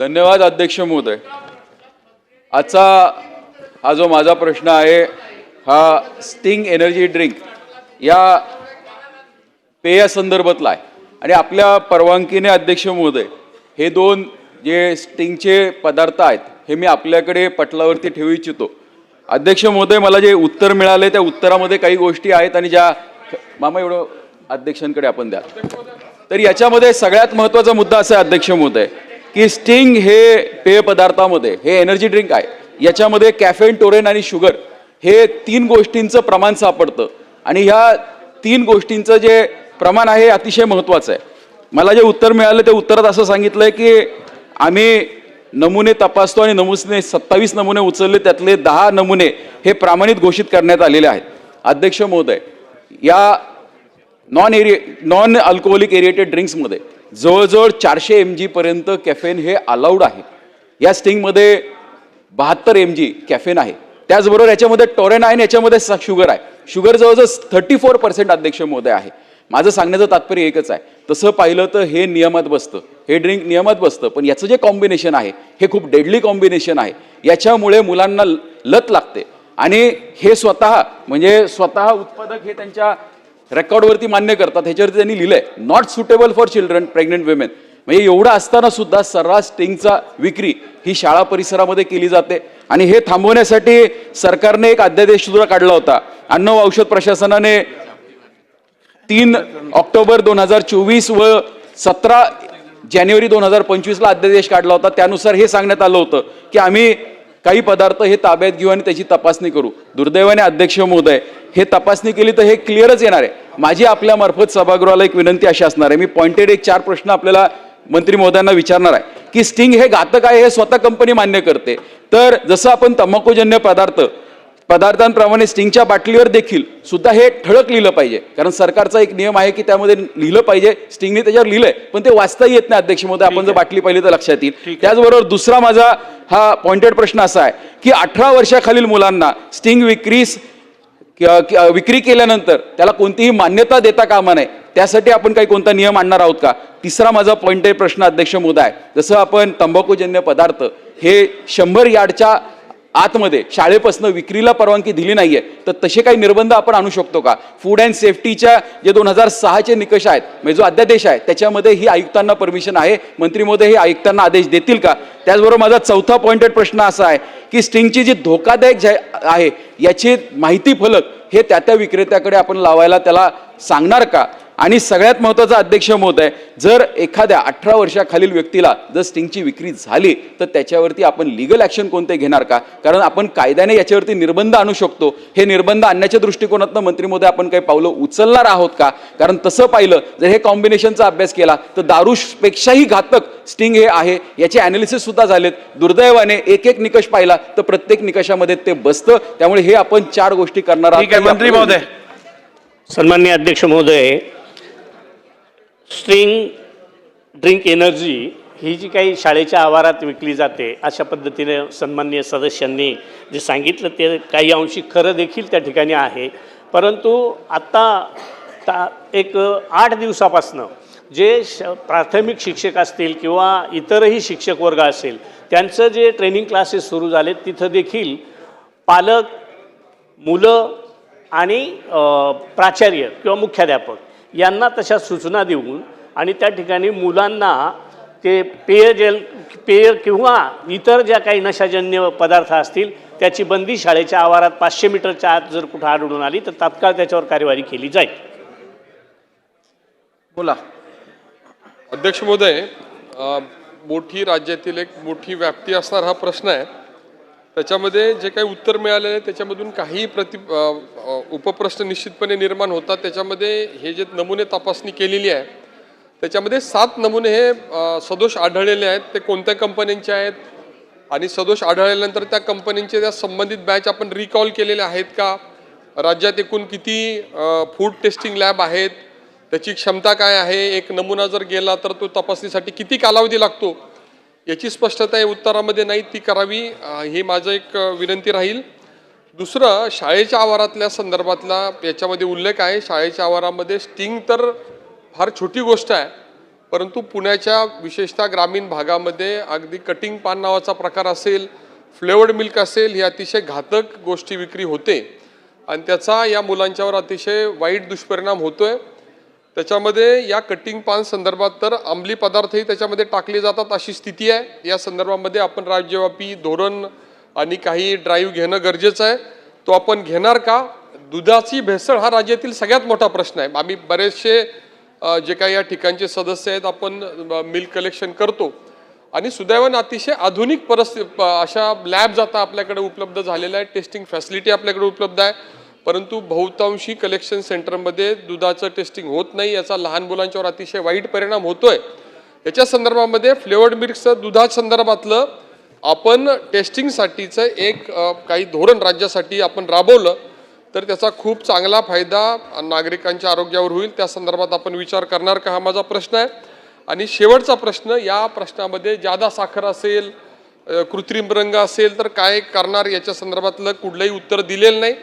धन्यवाद अध्यक्ष महोदय. आजचा हा जो माझा प्रश्न आहे हा स्टिंग एनर्जी ड्रिंक या पेया संदर्भातला आहे आणि आपल्या परवानगीने अध्यक्ष महोदय हे दोन जे स्टिंगचे पदार्थ आहेत हे मी आपल्याकडे पटलावरती ठेवू इच्छितो. अध्यक्ष महोदय, मला जे उत्तर मिळाले त्या उत्तरामध्ये काही गोष्टी आहेत आणि ज्या मामा एवढं अध्यक्षांकडे आपण द्या. तर याच्यामध्ये सगळ्यात महत्त्वाचा मुद्दा असा आहे अध्यक्ष महोदय की स्टिंग हे पेय पदार्थामध्ये हे एनर्जी ड्रिंक आहे, याच्यामध्ये कॅफेन, टोरेन आणि शुगर हे तीन गोष्टींचं प्रमाण सापडतं आणि ह्या तीन गोष्टींचं जे प्रमाण आहे अतिशय महत्त्वाचं आहे. मला जे उत्तर मिळालं ते उत्तरात असं सांगितलं आहे की आम्ही नमुने तपासतो आणि 27 नमुने उचलले, त्यातले 10 नमुने हे प्रमाणित घोषित करण्यात आलेले आहेत. अध्यक्ष महोदय, या नॉन अल्कोहोलिक एरिएटेड ड्रिंक्समध्ये जवळजवळ 400 mg पर्यंत कॅफेन हे अलाउड आहे. या स्टिंगमध्ये 72 mg कॅफेन आहे. त्याचबरोबर याच्यामध्ये टोरेन आहे आणि याच्यामध्ये शुगर आहे. शुगर जवळजवळ 34% अध्यक्ष महोदय आहे. माझं सांगण्याचं तात्पर्य एकच आहे, तसं पाहिलं तर हे नियमात बसतं, हे ड्रिंक नियमात बसतं, पण याचं जे कॉम्बिनेशन आहे हे खूप डेडली कॉम्बिनेशन आहे. याच्यामुळे मुलांना लत लागते आणि हे स्वतः उत्पादक हे त्यांच्या रेकॉर्डवरती मान्य करतात. ह्याच्यावरती त्यांनी लिहिलंय not suitable for children, pregnant women. म्हणजे एवढं असताना सुद्धा सर्रास स्टिंगचा विक्री ही शाळा परिसरामध्ये केली जाते आणि हे थांबवण्यासाठी सरकारने एक अध्यादेश सुद्धा काढला होता. अन्न व औषध प्रशासनाने 3 ऑक्टोबर 2024 व 17 जानेवारी 2025 ला अध्यादेश काढला होता. त्यानुसार हे सांगण्यात आलं होतं की आम्ही काही पदार्थ हे ताब्यात घेऊ आणि त्याची तपासणी करू. दुर्दैवाने अध्यक्ष महोदय हे तपासणी केली तर हे क्लिअरच येणार आहे. माझी आपल्या मार्फत सभागृहाला एक विनंती अशी असणार आहे, मी पॉइंटेड 4 प्रश्न आपल्याला मंत्री महोदयांना विचारणार आहे की स्टिंग हे घातक आहे हे स्वतः कंपनी मान्य करते, तर जसं आपण तंबाखूजन्य पदार्थांप्रमाणे स्टिंगच्या बाटलीवर देखील सुद्धा हे ठळक लिहिलं पाहिजे, कारण सरकारचा एक नियम आहे की त्यामध्ये लिहिलं पाहिजे. स्टिंगने त्याच्यावर लिहिलंय पण ते वाचता येत नाही अध्यक्ष महोदय. आपण जर बाटली पाहिली तर लक्षात येईल. त्याचबरोबर दुसरा माझा हा पॉइंटेड प्रश्न असा आहे की 18 वर्षाखालील मुलांना स्टिंग विक्री केल्यानंतर त्याला कोणतीही मान्यता देता कामा नये, त्यासाठी आपण काही कोणता नियम आणणार आहोत का? तिसरा माझा पॉइंटेड प्रश्न अध्यक्ष महोदय आहे, जसं आपण तंबाखूजन्य पदार्थ हे 100 यार्डच्या आतमध्ये शाळेपासून विक्रीला परवानगी दिली नाहीये, तर तसे काही निर्बंध आपण आणू शकतो का? फूड अँड सेफ्टीच्या जे 2006चे निकष आहेत, म्हणजे जो अध्यादेश आहे त्याच्यामध्ये ही आयुक्तांना परमिशन आहे. मंत्री महोदय हे आयुक्तांना आदेश देतील का? त्याचबरोबर माझा चौथा पॉइंटेड प्रश्न असा आहे की स्टिंगची जी धोकादायक आहे याची माहिती फलक हे त्या विक्रेत्याकडे आपण लावायला त्याला सांगणार का? आणि सगळ्यात महत्त्वाचा अध्यक्ष महोदय, जर एखाद्या 18 वर्षाखालील व्यक्तीला जर स्टिंगची विक्री झाली तर त्याच्यावरती आपण लीगल ॲक्शन कोणते घेणार का? कारण आपण कायद्याने याच्यावरती निर्बंध आणू शकतो. हे निर्बंध आणण्याच्या दृष्टिकोनातून मंत्री महोदय आपण काही पावलं उचलणार आहोत का? कारण तसं पाहिलं जर हे कॉम्बिनेशनचा अभ्यास केला तर दारूपेक्षाही घातक स्टिंग हे आहे, याचे ॲनालिसिस सुद्धा झालेत. दुर्दैवाने एक निकष पाहिला तर प्रत्येक निकषामध्ये ते बसतं. त्यामुळे हे आपण 4 गोष्टी करणार आहोत. मंत्री महोदय. सन्माननीय अध्यक्ष महोदय, स्टिंग ड्रिंक एनर्जी ही जी काही शाळेच्या आवारात विकली जाते अशा पद्धतीने सन्माननीय सदस्यांनी जे सांगितलं ते काही अंशी खरं देखील त्या ठिकाणी आहे. परंतु आत्ता एक 8 दिवसापासनं जे प्राथमिक शिक्षक असतील किंवा इतरही शिक्षक वर्ग असेल त्यांचं जे ट्रेनिंग क्लासेस सुरू झाले, तिथं देखील पालक, मुलं आणि प्राचार्य किंवा मुख्याध्यापक यांना तशा सूचना देऊन आणि त्या ठिकाणी मुलांना ते पेय किंवा इतर ज्या काही नशाजन्य पदार्थ असतील त्याची बंदी शाळेच्या आवारात 500 मीटरच्या आत जर कुठं आढळून आली तर तात्काळ त्याच्यावर कार्यवाही केली जाईल. बोला. अध्यक्ष महोदय, राज्यातील एक मोठी व्याप्ती असणार हा प्रश्न आहे. त्याच्यामध्ये जे काही उत्तर मिळालेलं आहे त्याच्यामधून काही उपप्रश्न निश्चितपणे निर्माण होतात. त्याच्यामध्ये हे जे नमुने तपासणी केलेली आहे त्याच्यामध्ये 7 नमुने हे सदोष आढळलेले आहेत. ते कोणत्या कंपन्यांचे आहेत आणि सदोष आढळल्यानंतर त्या कंपनीचे त्या संबंधित बॅच आपण रिकॉल केलेले आहेत का? राज्यात एकूण किती फूड टेस्टिंग लॅब आहेत, त्याची क्षमता काय आहे, एक नमुना जर गेला तर तो तपासणीसाठी किती कालावधी लागतो याची स्पष्टता या उत्तरामध्ये नाही, ती करावी ही माझं एक विनंती राहील. दुसरं, शाळेच्या आवारातल्या संदर्भातला याच्यामध्ये उल्लेख आहे. शाळेच्या आवारामध्ये स्टिंग तर फार छोटी गोष्ट आहे, परंतु पुण्याच्या विशेषतः ग्रामीण भागामध्ये अगदी कटिंग पान नावाचा प्रकार असेल, फ्लेवर्ड मिल्क असेल, ही अतिशय घातक गोष्टी विक्री होते आणि त्याचा या मुलांच्यावर अतिशय वाईट दुष्परिणाम होतोय। त्याच्यामध्ये या कटिंग पान संदर्भात तर अंमली पदार्थही त्याच्यामध्ये टाकले जातात अशी स्थिती आहे। या संदर्भामध्ये आपण राज्यव्यापी धोरण आणि काही ड्राईव्ह घेणं गरजेचं आहे। तो आपण घेणार का? दुधाची भेसळ हा राज्यातील सगळ्यात मोठा प्रश्न आहे। आम्ही बरेचसे जे काही या ठिकाणचे सदस्य आहेत आपण मिल्क कलेक्शन करतो आणि सुदैवाने अतिशय आधुनिक अशा लॅब्स आता आपल्याकडे उपलब्ध झालेल्या आहेत, टेस्टिंग फॅसिलिटी आपल्याकडे उपलब्ध आहे, परंतु बहुतांशी कलेक्शन सेंटरमध्ये दुधाचं टेस्टिंग होत नाही। याचा लहान मुलांच्यावर अतिशय वाईट परिणाम होतोय। याच्या संदर्भामध्ये फ्लेवर्ड मिल्कचं दुधासंदर्भातलं आपण टेस्टिंगसाठीचं एक काही धोरण राज्यासाठी आपण राबवलं तर त्याचा खूप चांगला फायदा नागरिकांच्या आरोग्यावर होईल। त्या संदर्भात आपण विचार करणार का, हा माझा प्रश्न आहे। आणि शेवटचा प्रश्न, या प्रश्नामध्ये जादा साखर असेल, कृत्रिम रंग असेल तर काय करणार, याच्या संदर्भातलं कुठलंही उत्तर दिलेलं नाही।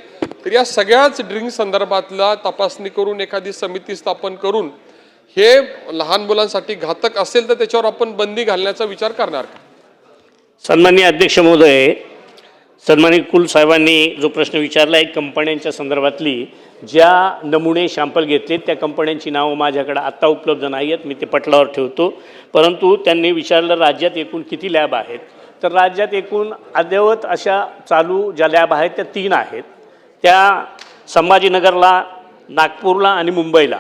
तर या सगळ्याच ड्रिंक संदर्भातला तपासणी करून एखादी समिती स्थापन करून हे लहान मुलांसाठी घातक असेल तर त्याच्यावर आपण बंदी घालण्याचा विचार करणार का? सन्माननीय अध्यक्ष महोदय, सन्माननीय कुल साहेबांनी जो प्रश्न विचारला आहे कंपन्यांच्या संदर्भातली, ज्या नमुने शॅम्पल घेतले त्या कंपन्यांची नावं माझ्याकडे आत्ता उपलब्ध नाही आहेत, मी ते पटलावर ठेवतो। परंतु त्यांनी विचारलं राज्यात एकूण किती लॅब आहेत, तर राज्यात एकूण अद्ययावत अशा चालू ज्या लॅब आहेत त्या 3 आहेत। त्या संभाजीनगरला, नागपूरला आणि मुंबईला।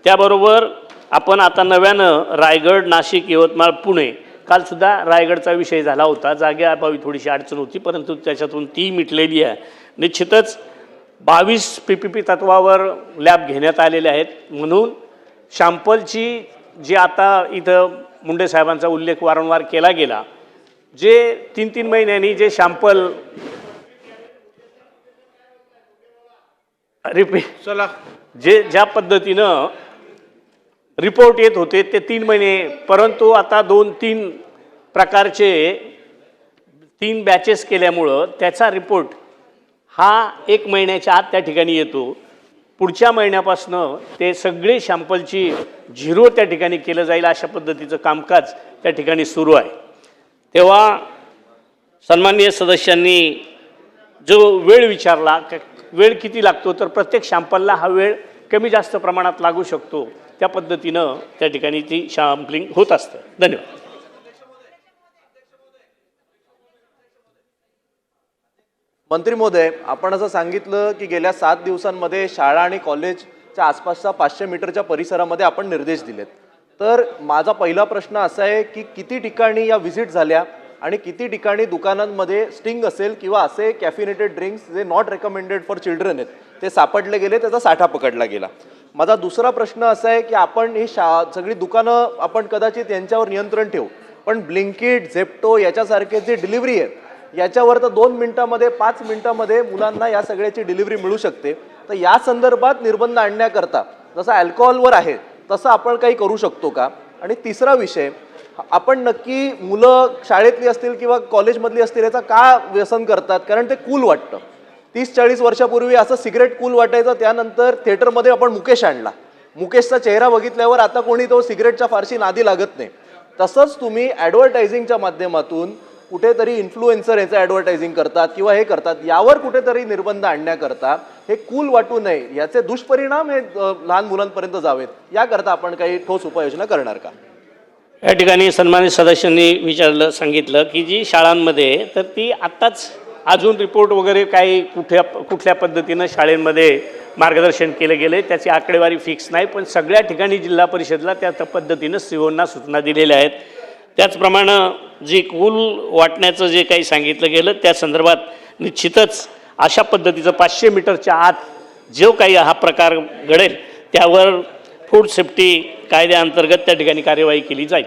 त्याबरोबर आपण आता नव्यानं रायगड, नाशिक, यवतमाळ, पुणे, कालसुद्धा रायगडचा विषय झाला होता, जागेअभावी थोडीशी अडचण होती, परंतु त्याच्यातून ती मिटलेली आहे। निश्चितच 22 PPP तत्वावर लॅब घेण्यात आलेले आहेत। म्हणून शॅम्पलची जी आता इथं मुंडे साहेबांचा उल्लेख वारंवार केला गेला, जे 3-3 महिन्यांनी जे शॅम्पल ज्या पद्धतीनं रिपोर्ट येत होते ते 3 महिने, परंतु आता 2-3 प्रकारचे 3 बॅचेस केल्यामुळं त्याचा रिपोर्ट हा 1 महिन्याच्या आत त्या ठिकाणी येतो। पुढच्या महिन्यापासून ते सगळे शॅम्पलची झिरो त्या ठिकाणी केलं जाईल, अशा पद्धतीचं कामकाज त्या ठिकाणी सुरू आहे। तेव्हा सन्माननीय सदस्यांनी जो वेळ विचारला, वेळ किती लागतो, तर प्रत्येक शॅम्पलला हा वेळ कमी जास्त प्रमाणात लागू शकतो, त्या पद्धतीनं त्या ठिकाणी ती शॅम्पलिंग होत असतं। धन्यवाद। मंत्री महोदय, आपण असं सांगितलं की गेल्या 7 दिवसांमध्ये शाळा आणि कॉलेजच्या आसपासच्या 500 मीटरच्या परिसरामध्ये आपण निर्देश दिलेत। तर माझा पहिला प्रश्न असा आहे की किती ठिकाणी या व्हिजिट झाल्या आणि किती ठिकाणी दुकानांमध्ये स्टिंग असेल किंवा असे कॅफिनेटेड ड्रिंक्स जे नॉट रेकमेंडेड फॉर चिल्ड्रन आहेत ते सापडले गेले, त्याचा साठा पकडला गेला? माझा दुसरा प्रश्न असा आहे की आपण ही सगळी दुकानं आपण कदाचित यांच्यावर नियंत्रण ठेवू, पण ब्लिंकिट, झेप्टो याच्यासारखे जे डिलिव्हरी आहेत याच्यावर तर 2 मिनिटांमध्ये 5 मिनिटांमध्ये मुलांना या सगळ्याची डिलिव्हरी मिळू शकते। तर या संदर्भात निर्बंध आणण्याकरता जसं अल्कोहोलवर आहे तसं आपण काही करू शकतो का? आणि तिसरा विषय, आपण नक्की मुलं शाळेतली असतील किंवा कॉलेजमधली असतील याचा का व्यसन करतात? कारण ते कूल वाटतं। 30-40 वर्षापूर्वी असं सिगरेट कूल वाटायचं, त्यानंतर थिएटरमध्ये आपण मुकेश आणला, मुकेशचा चेहरा बघितल्यावर आता कोणी तो सिगरेटच्या फारशी नादी लागत नाही। तसंच तुम्ही ॲडव्हर्टायझिंगच्या माध्यमातून कुठेतरी इन्फ्लुएन्सर याचं ॲडव्हर्टायझिंग करतात किंवा हे करतात, यावर कुठेतरी निर्बंध आणण्याकरता, हे कूल वाटू नये, याचे दुष्परिणाम हे लहान मुलांपर्यंत जावेत, याकरता आपण काही ठोस उपाययोजना करणार का? या ठिकाणी सन्मानित सदस्यांनी सांगितलं की जी शाळांमध्ये तर ती आत्ताच अजून रिपोर्ट वगैरे काही कुठल्या पद्धतीनं शाळेमध्ये मार्गदर्शन केलं गेलं त्याची आकडेवारी फिक्स नाही, पण सगळ्या ठिकाणी जिल्हा परिषदला त्या पद्धतीनं सीओंना सूचना दिलेल्या आहेत। त्याचप्रमाणे जे कूल वाटण्याचं जे काही सांगितलं गेलं त्या संदर्भात निश्चितच अशा पद्धतीचं 500 मीटरच्या आत जो काही हा प्रकार घडेल त्यावर फूड सेफ्टी कायद्याअंतर्गत त्या ठिकाणी कार्यवाही केली जाईल।